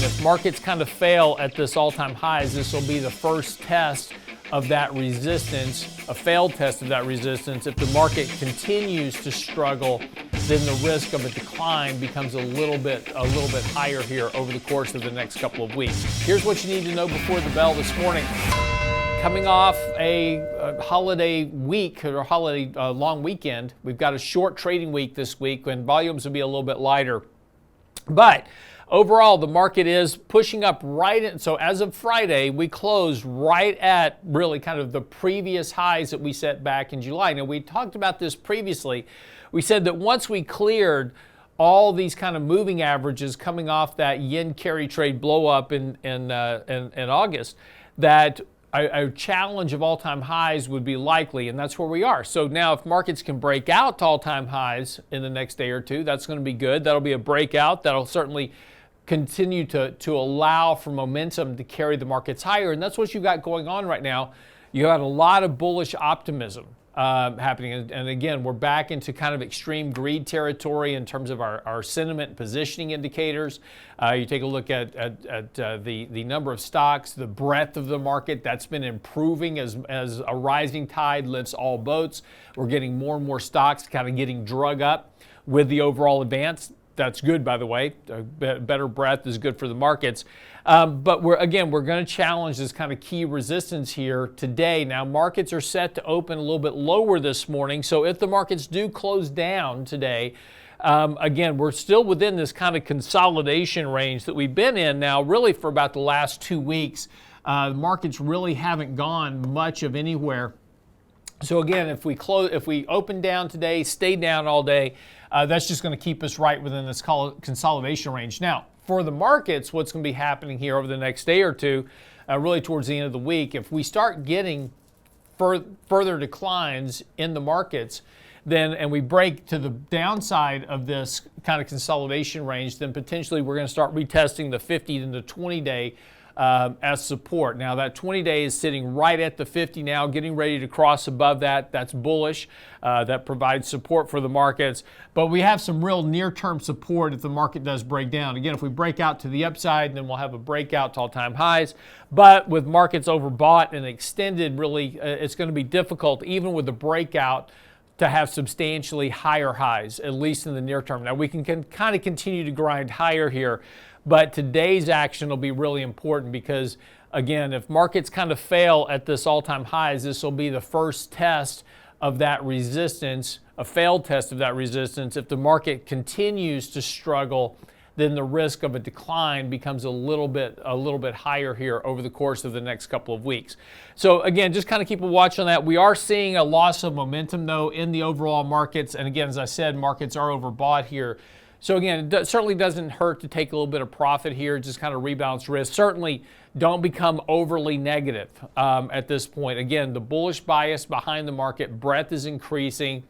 If markets kind of fail at this all-time highs, this will be the first test of that resistance, a failed test of that resistance. If the market continues to struggle, then the risk of a decline becomes a little bit higher here over the course of the next couple of weeks. Here's what you need to know before the bell this morning. Coming off a holiday week or holiday long weekend, we've got a short trading week this week when volumes will be a little bit lighter. But overall, the market is pushing up right in. So as of Friday, we closed right at really kind of the previous highs that we set back in July. Now, we talked about this previously. We said that once we cleared all these kind of moving averages coming off that yen carry trade blow up in August, that a challenge of all-time highs would be likely, and that's where we are. So now if markets can break out to all-time highs in the next day or two, that's going to be good. That'll be a breakout. That'll certainly continue to allow for momentum to carry the markets higher, and that's what you've got going on right now. You got a lot of bullish optimism happening, and again, we're back into kind of extreme greed territory in terms of our sentiment and positioning indicators. You take a look at the number of stocks, the breadth of the market, that's been improving as a rising tide lifts all boats. We're getting more and more stocks kind of getting drug up with the overall advance. That's good, by the way. Better breadth is good for the markets. But we're going to challenge this kind of key resistance here today. Now, markets are set to open a little bit lower this morning. So if the markets do close down today, again, we're still within this kind of consolidation range that we've been in now really for about the last 2 weeks. The markets really haven't gone much of anywhere. So again, if we open down today, stay down all day, that's just going to keep us right within this consolidation range. Now, for the markets, what's going to be happening here over the next day or two, really towards the end of the week, if we start getting further declines in the markets, then and we break to the downside of this kind of consolidation range, then potentially we're going to start retesting the 50 and the 20-day as support. Now that 20-day is sitting right at the 50 now, getting ready to cross above that. That's bullish. That provides support for the markets. But we have some real near-term support if the market does break down. Again, if we break out to the upside, then we'll have a breakout to all-time highs. But with markets overbought and extended, really, it's going to be difficult, even with the breakout, to have substantially higher highs, at least in the near term. Now, we can kind of continue to grind higher here. But today's action will be really important because, again, if markets kind of fail at this all-time highs, this will be the first test of that resistance, a failed test of that resistance. If the market continues to struggle, then the risk of a decline becomes a little bit higher here over the course of the next couple of weeks. So again, just kind of keep a watch on that. We are seeing a loss of momentum, though, in the overall markets. And again, as I said, markets are overbought here. So again, it certainly doesn't hurt to take a little bit of profit here, just kind of rebalance risk. Certainly don't become overly negative at this point. Again, the bullish bias behind the market, breadth is increasing.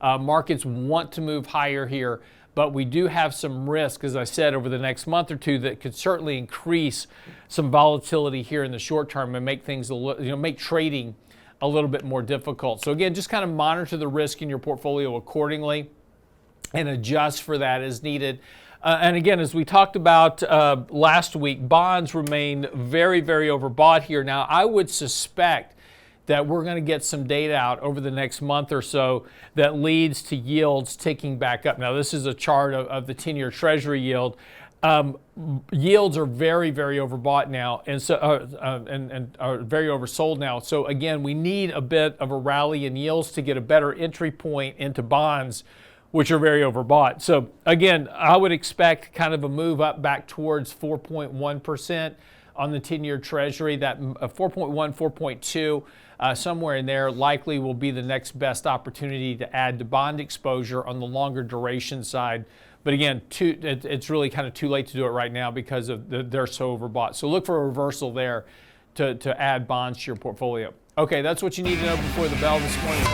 Markets want to move higher here, but we do have some risk, as I said, over the next month or two that could certainly increase some volatility here in the short term and make things make trading a little bit more difficult. So again, just kind of monitor the risk in your portfolio accordingly and adjust for that as needed. And again, as we talked about last week, bonds remain very, very overbought here. Now, I would suspect that we're going to get some data out over the next month or so that leads to yields ticking back up. Now, this is a chart of the 10-year Treasury yield. Yields are very, very overbought now, and so and are very oversold now. So again, we need a bit of a rally in yields to get a better entry point into bonds, which are very overbought. So again, I would expect kind of a move up back towards 4.1% on the 10-year Treasury. That 4.1, 4.2, somewhere in there likely will be the next best opportunity to add to bond exposure on the longer duration side. But again, it's really kind of too late to do it right now because they're so overbought. So look for a reversal there to add bonds to your portfolio. Okay, that's what you need to know before the bell this morning.